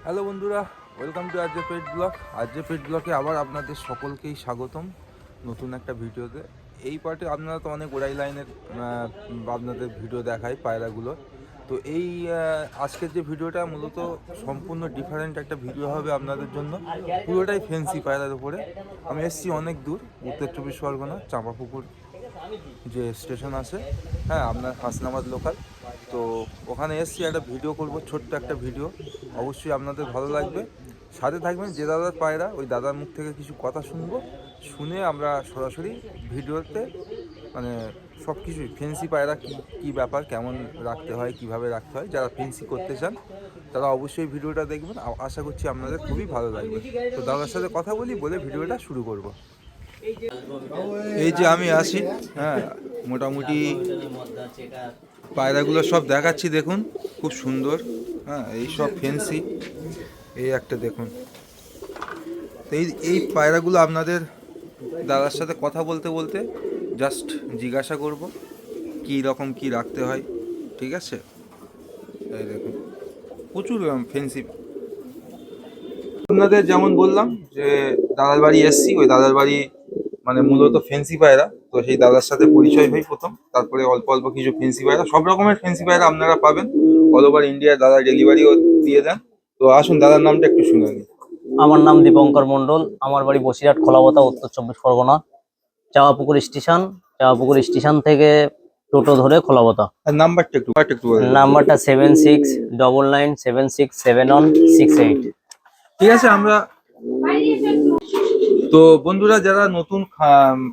Hello বন্ধুরা, welcome to RJ pet blog. RJ pet ব্লগে আবার আপনাদের সকলকেই স্বাগতম নতুন একটা ভিডিওতে। এই পার্টে আপনারা তো অনেক ওড়াই লাইনের আপনাদের ভিডিও দেখায় পায়রাগুলো। তো এই আজকের যে ভিডিওটা মূলত সম্পূর্ণ ডিফারেন্ট একটা ভিডিও হবে আপনাদের জন্য, পুরোটাই ফেন্সি পায়রার উপরে। আমি এসেছি অনেক দূর, উত্তর চব্বিশ পরগনা চাঁপাপুকুর যে স্টেশন আছে, হ্যাঁ আপনার হাসনাবাদ লোকাল। তো ওখানে এসছি, একটা ভিডিও করব, ছোট্ট একটা ভিডিও, অবশ্যই আপনাদের ভালো লাগবে। সাথে থাকবেন যে দাদার পায়রা, ওই দাদার মুখ থেকে কিছু কথা শুনবো, শুনে আমরা সরাসরি ভিডিওতে মানে সব কিছুই ফেন্সি পায়রা কী কী ব্যাপার, কেমন রাখতে হয়, কিভাবে রাখতে হয়, যারা ফেন্সি করতে চান তারা অবশ্যই ভিডিওটা দেখবেন। আশা করছি আপনাদের খুবই ভালো লাগবে। তো দাদার সাথে কথা বলে ভিডিওটা শুরু করব। এই যে আমি আসি, হ্যাঁ মোটামুটি পায়রাগুলো সব দেখাচ্ছি, দেখুন খুব সুন্দর। হ্যাঁ এই সব ফেন্সি, এই একটা দেখুন। তো এই পায়রাগুলো আপনাদের দাদার সাথে কথা বলতে বলতে জাস্ট জিজ্ঞাসা করব কী রকম কী রাখতে হয়, ঠিক আছে? এই দেখুন প্রচুর ফেন্সি। আপনাদের যেমন বললাম যে দাদার বাড়ি এসছি, ওই দাদার বাড়ি মানে মূলত ফেন্সি পায়রা। তো সেই দাদার সাথে পরিচয় হই প্রথম, তারপরে অল্প অল্প কিছু ফেন্সি পায়রা, সব রকমের ফেন্সি পায়রা আপনারা পাবেন। অল ওভার ইন্ডিয়া দাদা ডেলিভারিও দিয়ে দেন। তো আসুন দাদার নামটা একটু শুনে নিন। আমার নাম দীপঙ্কর মন্ডল। আমার বাড়ি বসিরহাট খোলাবতা, উত্তর চব্বিশ পরগনা, চাঁপাপুকুর স্টেশন। চাঁপাপুকুর স্টেশন থেকে টোটো ধরে খোলাবতা। আর নাম্বারটা একটু বলে দিন। নাম্বারটা 7699771668। ঠিক আছে। আমরা তো বন্ধুরা, যারা নতুন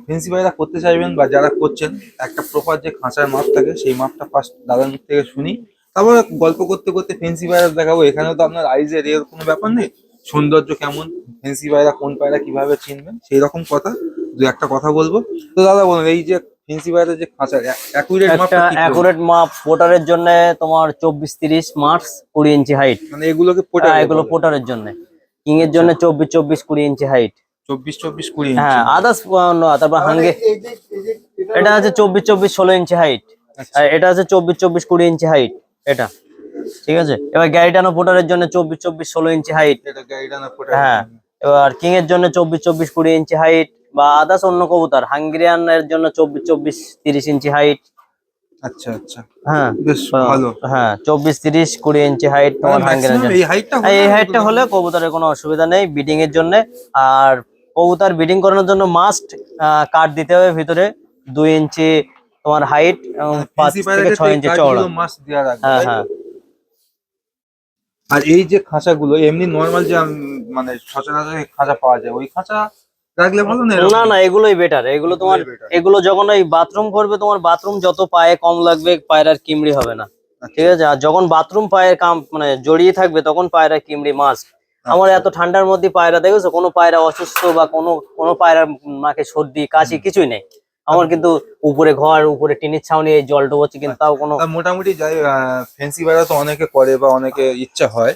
ফেন্সি পায়রা করতে চাইবেন বা যারা করছেন, একটা প্রপার যে খাঁচার মাপ থাকে সেই মাপটা ফার্স্ট দাদার মুখ থেকে শুনি, তারপর গল্প করতে করতে ফেন্সি পায়রা দেখাবো। এখানেও তো আপনার আইজের এর কোনো ব্যাপার নেই, সৌন্দর্য কেমন, ফেন্সি পায়রা কোন পায়রা কিভাবে চিনবেন সেই রকম কথা দু একটা কথা বলবো। তো দাদা বলুন, এই যে ফেন্সি পায়রা যে খাঁচার অ্যাকুরেট মাপ পোটারের জন্য তোমার 24-30 মার্চ 20 ইঞ্চি হাইট। মানে এগুলোকে এগুলো পোটারের জন্য। কিং এর জন্য 24-20 ইঞ্চি হাইট। 24-20-20 ইঞ্চি। হ্যাঁ আদার্স। তারপর হাঙ্গে এটা আছে 24-16 ইঞ্চি হাইট। আর এটা আছে 24-20 ইঞ্চি হাইট এটা। ঠিক আছে। এবার গ্যারিটানো পোটারের জন্য 24-16 ইঞ্চি হাইট। হ্যাঁ। এবার কিং এর জন্য 24-20 ইঞ্চি হাইট, বা আদার্স অন্য কবুতর হাঙ্গেরিয়ান এর জন্য 24-30 ইঞ্চি হাইট। আচ্ছা আচ্ছা, হ্যাঁ বেশ ভালো। হ্যাঁ 24-30 ইঞ্চি হাইট তোমার হাঙ্গেরিয়ান। এই হাইটটা হলে কবুতরের কোনো অসুবিধা নেই বিডিং এর জন্য। আর কবুতর বিডিং করানোর জন্য মাস্ট কাট দিতে হবে ভিতরে 2 ইঞ্চি তোমার হাইট এবং 5 থেকে 6 ইঞ্চি চওড়া। হ্যাঁ হ্যাঁ। আর এই যে খাঁচাগুলো এমনি নরমাল যে মানে সচরাচর খাঁচা পাওয়া যায়, ওই খাঁচা রাখলে ভালো না? না না, এগুলোই বেটার। এগুলো তোমার এগুলো যখন ওই বাথরুম করবে, তোমার বাথরুম যত পায়ে কম লাগবে পায়রার কিমড়ি হবে না। ঠিক আছে। আর যখন বাথরুম পায়ের কাম মানে জড়িয়ে থাকবে তখন পায়রা কিমড়ি মাস্ট। আমার এত ঠান্ডার মধ্যে পায়রা দেখেছো, কোনো পায়রা অসুস্থ বা কোনো পায়রার নাকে সর্দি কাশি কিছুই নেই আমার। কিন্তু উপরে ঘর, উপরে টিনের ছাউনি, এই জল ডুবোচ্ছে, কিন্তু তাও কোনো মোটামুটি যাই। ফেন্সি পায়রা তো অনেকে করে বা অনেকে ইচ্ছা হয়,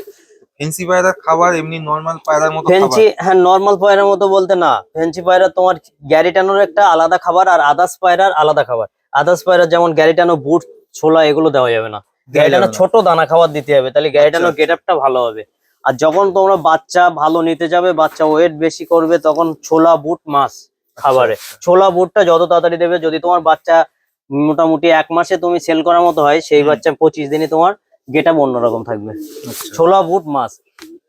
ফেন্সি পায়রার খাবার এমনি নরমাল পায়রার মতো ফেন্সি, হ্যাঁ নরমাল পায়রার মতো বলতে না, ফেন্সি পায়রা তোমার গ্যারিটানোর একটা আলাদা খাবার আর আদার্স পায়রার আলাদা খাবার। আদার্স পায়রা যেমন গ্যারিটানো, বুট, ছোলা এগুলো দেওয়া যাবে না। গ্যারিটানো ছোট দানা খাবার দিতে হবে, তাহলে গ্যারিটানোর গেট আপটা ভালো হবে। আর যখন তোমরা বাচ্চা ভালো নিতে যাবে, বাচ্চা ওয়েট বেশি করবে, তখন ছোলা, বুট মাস খাবারে। ছোলা বুটটা যত তাড়াতাড়ি দেবে, যদি তোমার বাচ্চা মোটামুটি 1 মাসে তুমি সেল করার মতো হয়, সেই বাচ্চা 25 দিনে তোমার গেট আপ অন্যরকম থাকবে। ছোলা, বুট, মাস।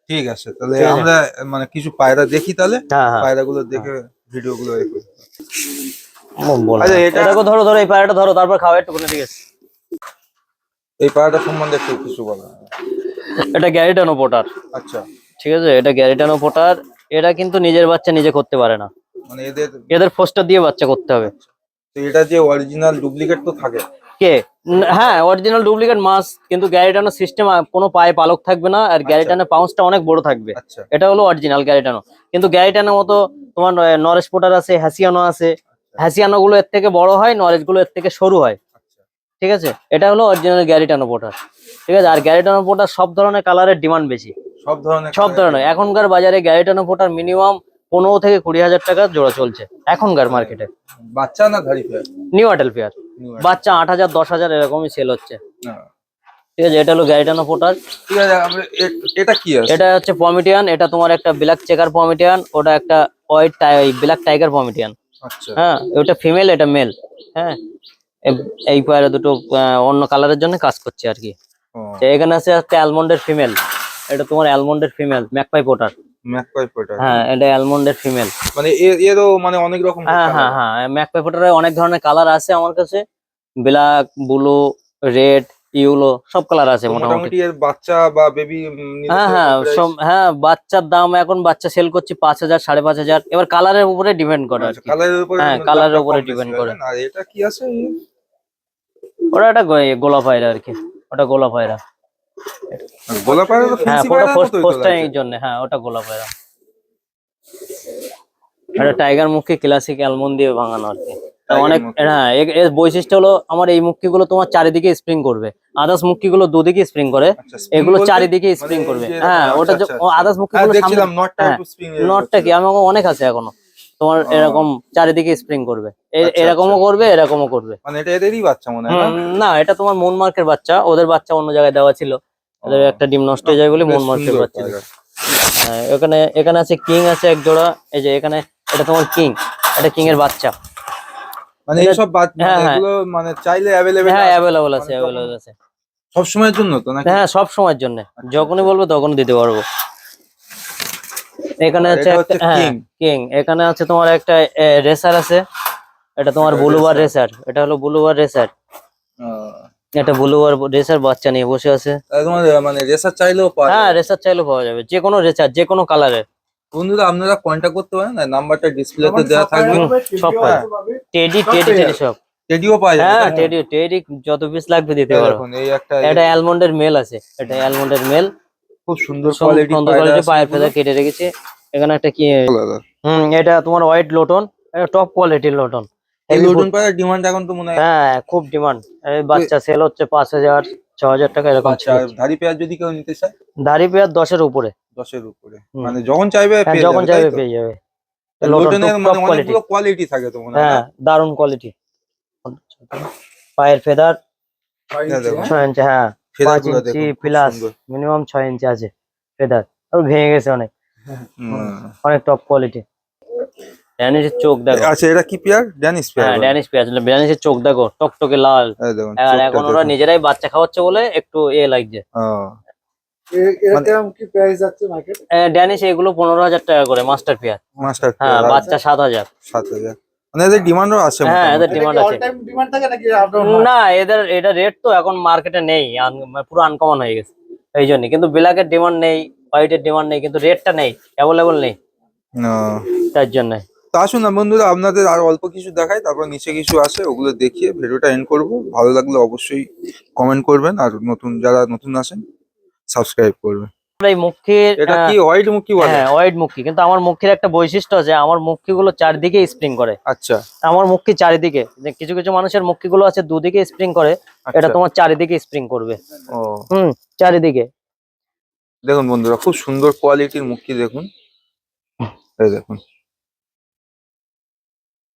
ঠিক আছে, তাহলে আমরা মানে কিছু পায়রা দেখি, তাহলে পায়রাগুলো দেখে ভিডিওগুলো রেখে। ধরো ধরো এই পায়রাটা ধরো, তারপর খাওয়া একটু। ঠিক আছে। এই পায়রাটা সম্বন্ধে একটু কিছু বলো। এটা গ্যারিটানো পোটার। আচ্ছা। ঠিক আছে। এটা গ্যারিটানো পোটার। এটা কিন্তু নিজের বাচ্চা নিজে করতে পারে না, মানে এদের ফোস্টার দিয়ে বাচ্চা করতে হবে। তো এটা যে অরিজিনাল ডুপ্লিকেট তো থাকে হ্যাঁ অরিজিনাল ডুপ্লিকেট মাছ, কিন্তু গ্যারিটানো সিস্টেম কোনো পায়ে পালক থাকবে না, আর গ্যারিটানো পাউন্সটা অনেক বড় থাকবে। এটা হলো অরিজিনাল গ্যারিটানো। কিন্তু গ্যারিটানোর মতো তোমার নরেশ পোটার আছে, হ্যাসিয়ানো আছে। হ্যাসিয়ানো গুলো এর থেকে বড় হয়, নরেশ গুলো এর থেকে সরু হয়। ঠিক আছে। এটা হলো অরিজিনাল গ্যারিটানো পোটার। ঠিক আছে। আর গ্যারিটানো পোটার সব ধরনের কালারের ডিমান্ড বেশি, সব ধরনের। এখনকার বাজারে গ্যারিটানো পোটার মিনিমাম 15 থেকে 20,000 টাকা জোড়া চলছে এখনকার মার্কেটে। বাচ্চা না ধাড়ি পেয়ার? New adult pair. বাচ্চা 8,000 10,000 এরকমই সেল হচ্ছে। ঠিক আছে, এটা হলো গ্যারিটানো পোটার। ঠিক আছে, এটা কি আছে? এটা হচ্ছে পমিটিয়ান, এটা তোমার একটা ব্ল্যাক চেকার পমিটিয়ান, ওটা একটা হোয়াইট ব্ল্যাক টাইগার পমিটিয়ান। আচ্ছা। হ্যাঁ, ওটা ফিমেল, এটা মেল। হ্যাঁ, এই পায়রা দুটো অন্য কালারের জন্য কাজ করছে আর কি। ও, তো এখানে আছে একটা অ্যালমন্ডের ফিমেল, এটা তোমার অ্যালমন্ডের female magpie pouter. Magpie pouter. হ্যাঁ, এটা অ্যালমন্ডের ফিমেল। মানে এরও মানে অনেক রকম হ্যাঁ colour হ্যাঁ আছে। হ্যাঁ, ম্যাকপাই পোটারের অনেক ধরনের কালার আছে আমার কাছে, ব্ল্যাক, ব্লু, রেড, ইউলো, সব কালার আছে তো মোটামুটি। মোটামুটি এর বাচ্চা বা বেবি নিলে হ্যাঁ হ্যাঁ, কিরকম price? সব, হ্যাঁ, বাচ্চার দাম এখন বাচ্চা সেল করছি 5,000 5,500, এবার কালারের উপরে ডিপেন্ড করে আর আচ্ছা, কি। কালারের উপরে হ্যাঁ, দামটা কালারের উপরে কম বেশি ডিপেন্ড হয়, করে। তাই না? আর এটা কি আছে? ওটা একটা গোলা পায়রা আর কি, ওটা গোলা পায়রা। গোলাপ পায়রা তো হ্যাঁ, ফেন্সি ওটা পায়রার মতোই তো পোস্টারিং লাগছে। এর জন্য, হ্যাঁ ওটা গোলা পায়রা। এটা টাইগার মুখী ক্লাসিক অ্যালমন্ড দিয়ে বানানো আর কি। Tiger অনেক, মুখী। হ্যাঁ, এর বৈশিষ্ট্য হলো আমার এই মুক্তিগুলো তোমার চারিদিকে স্প্রিং করবে, আদার্স মুক্তিগুলো দুদিকে স্প্রিং করে, আচ্ছা, spring এগুলো বলতে? চারিদিকে মানে স্প্রিং এই করবে। যে হ্যাঁ, এরকম, ওটা আচ্ছা, আচ্ছা, আচ্ছা। আদার্স হ্যাঁ, মুক্তিগুলো সামনে, দেখছিলাম নটটা হ্যাঁ, একটু spring নটটা কি আমার অনেক আছে এখনো তোমার, ও, এরকম চারিদিকে স্প্রিং করবে, আচ্ছা, এরকমও আচ্ছা। করবে, এরকমও করবে। মানে এটা এদেরই বাচ্চা মনে হয় না? না, এটা তোমার মন মার্কের বাচ্চা, ওদের বাচ্চা অন্য জায়গায় দেওয়া ছিল, ও, ওদের একটা ডিম নষ্ট হয়ে যায় বলে বেশ মন মার্কের সুন্দর বাচ্চা। পায়রা। হ্যাঁ, এখানে এখানে আছে কিং আছে এক জোড়া, এই যে এখানে, এটা তোমার কিং, এটা কিং এর বাচ্চা। মানে এটা- এইসব হ্যাঁ হ্যাঁ এগুলো মানে চাইলে অ্যাভেলেবেল হ্যাঁ, আছে? অ্যাভেলেবল আছে, মানে অ্যাভেলেবল আছে। সব সময়ের জন্য তো নাকি? হ্যাঁ, সব সময়ের জন্য, আচ্ছা, যখনই আচ্ছা। বলবো তখনই দিতে পারবো। এখানে আর আছে এটা একটা, হচ্ছে হ্যাঁ, কিং। কিং। এখানে আছে তোমার একটা রেসার আছে, এটা তোমার এটা বুলুবার racer। রেসার, এটা হলো বুলুবার রেসার। আহ, এটা বুলুবার রেসার বাচ্চা নিয়ে বসে আছে। তাহলে তোমার মানে রেসার চাইলেও পাওয়া হ্যাঁ, যাবে? রেসার চাইলেও পাওয়া যাবে, যে কোনো রেসার, যে কোনো কালারের। বন্ধুরা আপনারা কন্ট্যাক্ট করতে পারেন, নাম্বারটা ডিসপ্লেতে দেওয়া থাকবে। সব হ্যাঁ, পাবে, টেডি টেডি টেডি সব। টেডিও পাওয়া যাবে, হ্যাঁ, তাই না? টেডি টেডি যত পিস লাগবে দিতে এই পারো। দেখুন, এই একটা এটা অ্যালমন্ডের মেল আছে, এটা অ্যালমন্ডের মেল, খুব সুন্দর কোয়ালিটি সুন্দর পায়রা কোয়ালিটি, আছে পায়ের এগুলো। ফেদা কেটে রেখেছে। এখানে একটা কি, দাদা, এটা তোমার হোয়াইট লোটন, এটা টপ কোয়ালিটির লোটন, এই হেভি লোটন ফুড। পায়রার ডিমান্ড এখন তো মনে হয়। হ্যাঁ, খুব ডিমান্ড। এই বাচ্চা সেল হচ্ছে 5,000 6,000 টাকা এরকম আচ্ছা, ছিল। আর ধাড়ি পেয়ার যদি কেউ নিতে চায়? দাড়ি পেয়ার 10-এর উপরে। 10-এর উপরে, হুম। মানে যখন চাইবে হ্যাঁ, পেয়ে যখন যাবে, তাই চাইবে তো? পেয়ে যাবে। আর লোটন লোটনের মানে টপ কোয়ালিটি। অনেকগুলো কোয়ালিটি থাকে তো মনে হয়, না? হ্যাঁ, দারুন কোয়ালিটি। পায়ের ফেদার হ্যাঁ, দেখুন 6 ইঞ্চি, হ্যাঁ, 5 ফেদারগুলো ইঞ্চি দেখুন, খুব প্লাস, সুন্দর। মিনিমাম 6 ইঞ্চি আছে ফেদার, আর ভেঙে গেছে অনেক, হুম। অনেক টপ কোয়ালিটি। ড্যানিশের চোখ দেখো। আচ্ছা, এটা কি পেয়ার? ড্যানিশ পেয়ার হ্যাঁ, বলে? ড্যানিশ পেঁয়াজ, ড্যানিশের চোখ দেখো, টকটকে লাল। এই দেখুন আর চোখটা এখন ওরা দেখুন। নিজেরাই বাচ্চা খাওয়াচ্ছে বলে একটু লাগছে। ও, মানে এরকম কি প্রাইস যাচ্ছে মার্কেট? ড্যানিশ এগুলো 15,000 টাকা করে মাস্টার পেয়ার। মাস্টার হ্যাঁ, পেয়ার বাচ্চা 7,000। 7,000। মানে এদের ডিমান্ডও আছে হ্যাঁ, এদের মোটামুটি। ডিমান্ড এটা কি আছে। অল টাইম ডিমান্ড থাকে নাকি আপ ডাউন হয়? না, এটা রেট তো এখন মার্কেটে নেই, পুরো আনকমন হয়ে গেছে, এই জন্য। কিন্তু ব্ল্যাকের ডিমান্ড নেই, হোয়াইটের ডিমান্ড নেই, কিন্তু রেটটা নেই, অ্যাভেলেবল নেই, ও, তার জন্য। তা আসুন না বন্ধুরা, আপনাদের আর অল্প কিছু দেখাই, তারপর নিচে কিছু আছে, ওগুলো দেখিয়ে ভিডিওটা এন্ড করব। ভালো লাগলে অবশ্যই কমেন্ট করবেন, আর যারা নতুন আসেন সাবস্ক্রাইব করবেন। এই মুখির, এটা কি হোয়াইট মুখী বলে? হ্যাঁ, হোয়াইট মুখী, কিন্তু আমার মুখির একটা বৈশিষ্ট্য আছে, আমার মুখিগুলো চারদিকে স্প্রিং করে। আচ্ছা, আমার মুখি চারিদিকে, যে কিছু কিছু মানুষের মুখিগুলো আছে দুদিকে স্প্রিং করে, এটা আচ্ছা। তোমার চারিদিকে স্প্রিং করবে। ও, চারিদিকে। দেখুন বন্ধুরা, খুব সুন্দর কোয়ালিটির মুখী দেখুন, এই দেখুন,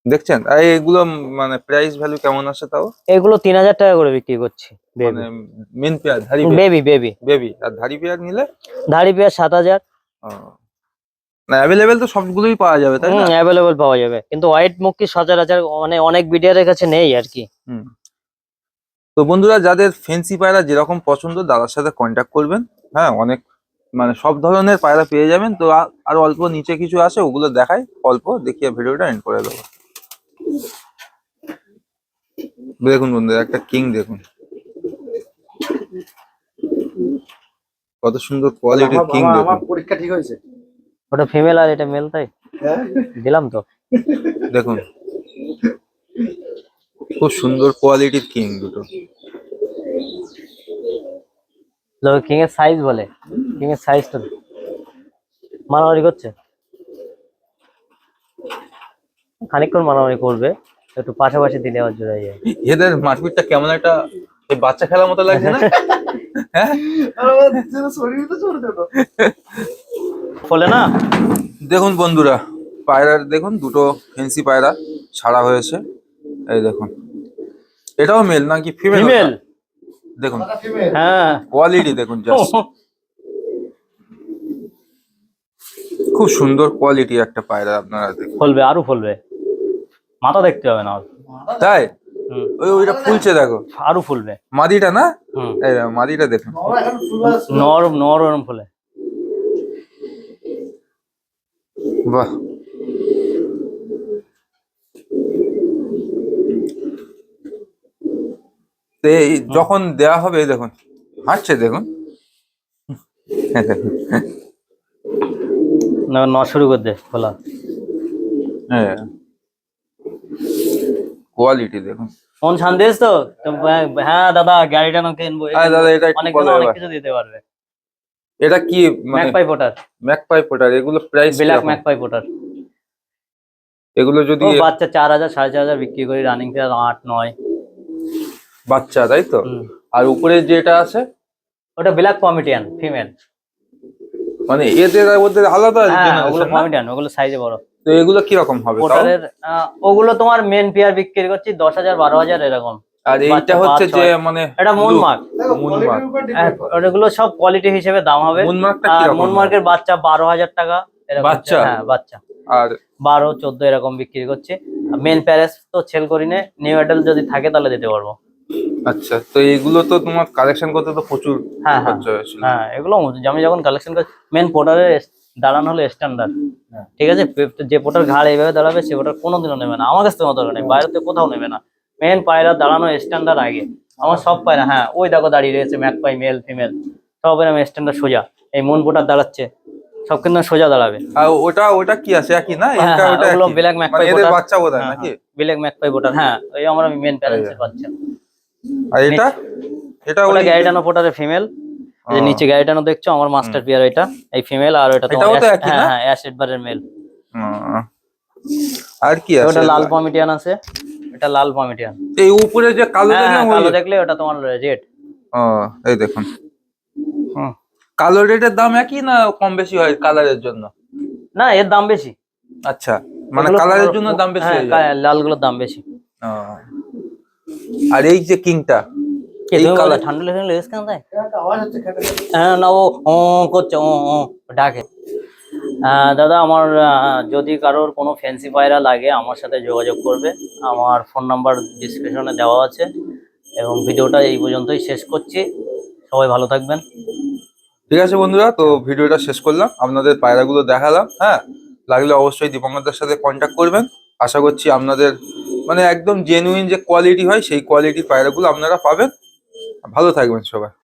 দেখছেন? আর এগুলো মানে প্রাইস ভ্যালু কেমন আছে তাও? এগুলো 3,000 টাকা করে বিক্রি করছি। মানে মেন পেয়ার, ধাড়ি বেবি বেবি বেবি, আর ধাড়ি পেয়ার নিলে? ধাড়ি পেয়ার 7,000। ও, না অ্যাভেলেবেল তো সবগুলোই পাওয়া যাবে, তাই না? অ্যাভেলেবল পাওয়া যাবে, কিন্তু হোয়াইট মুখী সচরাচর মানে অনেক বিডিয়ারের কাছে নেই আর কি। হুম। তো বন্ধুরা, যাদের ফেন্সি পায়রা যেরকম পছন্দ, দাদার সাথে কন্ট্যাক্ট করবেন। হ্যাঁ, অনেক মানে সব ধরনের পায়রা পেয়ে যাবেন। তো আর অল্প নিচে কিছু আছে, ওগুলো দেখাই, অল্প দেখিয়ে ভিডিওটা এন্ড করে দেবো। দেখুন বন্ধুরা, একটা কিং দেখুন, কত সুন্দর কোয়ালিটির কিং আমার দেখুন। পরীক্ষা ঠিক হয়েছে। ওটা ফিমেল আর এটা মেল, তাই হ্যাঁ দিলাম তো। দেখুন, খুব সুন্দর কোয়ালিটির কিং দুটো। কিং এর সাইজ বলে, কিং এর সাইজটা মারামারি করছে, খানিকক্ষণ মারামারি করবে, একটু পাশাপাশি দিলে আবার জোড়া যায়। এদের মারপিটটা কেমন একটা এই বাচ্চা খেলার মতো লাগছে না? হ্যাঁ, আর আমার শরীর তো ছোট ছোট। ফলে না। দেখুন বন্ধুরা, পায়রার দেখুন, দুটো ফেন্সি পায়রা ছাড়া হয়েছে, এই দেখুন। এটাও মেল নাকি ফিমেল? ফিমেল, দেখুন হ্যাঁ কোয়ালিটি দেখুন জাস্ট খুব সুন্দর কোয়ালিটি একটা পায়রা আপনারা দেখুন। ফলবে, আরো ফলবে, মাথা দেখতে হবে না ওর। তাই হুম, ওইটা ফুলছে দেখো আরো ফুলবে। মাদিটা না, হুম, এই দেখো, মাদিটা দেখুন এখন ফুল আসছে। নর নর ওরম ফলে। বাহ তো এই যখন দেয়া হবে এই দেখুন হাঁটছে দেখুন না নর শুরু করে দে ফলা। হ্যাঁ কোয়ালিটি দেখুন। ফোন শান্তিস তো তো হ্যাঁ দাদা গাড়িটা না কিনবো, আরে দাদা, এটা একটু অনেক বলো অনেক এবার। কিছু দিতে পারবে। এটা কি মানে ম্যাকপাই পোটার, ম্যাকপাই পোটার, এগুলো প্রাইস ব্ল্যাক ম্যাকপাই পোটার। এগুলো যদি ও বাচ্চা 4,000 4,500 বিক্রি করি, রানিং থেকে 8-9। বাচ্চা তাই তো, আর উপরে যেটা আছে ওটা ব্ল্যাক পমিটিয়ান ফিমেল। মানে এদের আর ওদের আলাদা হ্যাঁ ওগুলো generation না? পমিটিয়ান, ওগুলো সাইজে বড়। তো এগুলো কিরকম হবে তাও? পোটারের ওগুলো তোমার মেন পেয়ার বিক্রি করছি 10,000 12,000 এরকম। আর এইটা বাচ্চা হচ্ছে পাঁচ, যে ছয়। মানে এটা মুন blue, মার্ক। দেখো মুন কোয়ালিটির মার্ক। উপর ডিপেন্ড করে। ওগুলো সব কোয়ালিটি হিসেবে দাম হবে। মুন মার্কটা আর কিরকম মুন মার্কের বাচ্চা 12,000 টাকা এরকম। বাচ্চা? হ্যাঁ বাচ্চা আর 12-14 এরকম বিক্রি করছে। মেন প্যারেস তো সেল করি না, নিউ অ্যাডাল্ট যদি থাকে তাহলে দিতে পারবো। আচ্ছা, তো এইগুলো তো তোমার কালেকশন করতে তো প্রচুর হ্যাঁ হ্যাঁ খরচা হয়েছিল। হ্যাঁ, এগুলো আমি যখন কালেকশন করি, মেন পোটারের দাঁড়ানো হলো স্ট্যান্ডার্ড। হ্যাঁ। ঠিক আছে, যে পোটার ঘাড় এইভাবে দাঁড়াবে সে পোটার কোনোদিনও নেবে না, আমার কাছ থেকে দরকার নেই, বাইরে থেকে কোথাও নেবে না। মেন পায়রা দাঁড়ানো স্ট্যান্ডার্ড আগে। আমার সব পায়রা, হ্যাঁ ওই দেখো দাঁড়িয়ে রয়েছে ম্যাকপাই মেল ফিমেল, সব আমি স্ট্যান্ডার্ড সোজা। এই মন পোটার দাঁড়াচ্ছে, সব কিন্তু সোজা দাঁড়াবে। আর ওটা কি আছে একই না? হ্যাঁ, এটা হ্যাঁ, ওটা ওগুলো একই? ব্ল্যাক মানে ম্যাকপাই এদের পোটার। বাচ্চা বোধহয় হ্যাঁ, নাকি? ব্ল্যাক ম্যাকপাই পোটার, হ্যাঁ ওই আমার মেন প্যারেন্টসের বাচ্চা। আর এটা এটা ওটা ওই গ্যারিটানো পোটারের ফিমেল। যে নিচে গাড়িটানো দেখছো আমার মাস্টার পিয়ার, এটা এই ফিমেল। আর ওটা এটাও তো একই হ্যাঁ না? হ্যাঁ অ্যাশ এডবারের মেল। আর কি আছে? ওটা লাল পমিটিয়ান আছে, এটা লাল পমিটিয়ান। এই উপরে যে কালো হ্যাঁ দেখলাম কালো ওই, দেখলে ওটা তোমার রেড। ও এই দেখুন কালো রেটের দাম একই না কম বেশি হয় কালারের জন্য? না এর দাম বেশি। আচ্ছা, মানে এগুলো কালারের জন্য দাম বেশি হ্যাঁ হয়ে যায়। লালগুলোর দাম বেশি। ও। আর এই যে কিংটা, এই তুমি বলো কালার ঠান্ডা লেগে কেন তাই? একটা আওয়াজ হচ্ছে খেতে খেতে। হ্যাঁ না ও ও করছে, ও ও ডাকে। দাদা আমার যদি কারোর কোনো ফ্যান্সি পায়রা লাগে আমার সাথে যোগাযোগ করবে। আমার ফোন নাম্বার ডিসক্রিপশনে দেওয়া আছে। এবং ভিডিওটা এই পর্যন্তই শেষ করছি, সবাই ভালো থাকবেন। ঠিক আছে বন্ধুরা, তো ভিডিওটা শেষ করলাম, আপনাদের পায়রাগুলো দেখালাম। হ্যাঁ, লাগলে অবশ্যই দীপঙ্করদার সাথে কন্ট্যাক্ট করবেন। আশা করছি আপনাদের মানে একদম জেনুইন যে কোয়ালিটি হয় সেই কোয়ালিটির পায়রাগুলো আপনারা পাবেন। ভালো থাকবেন সবাই।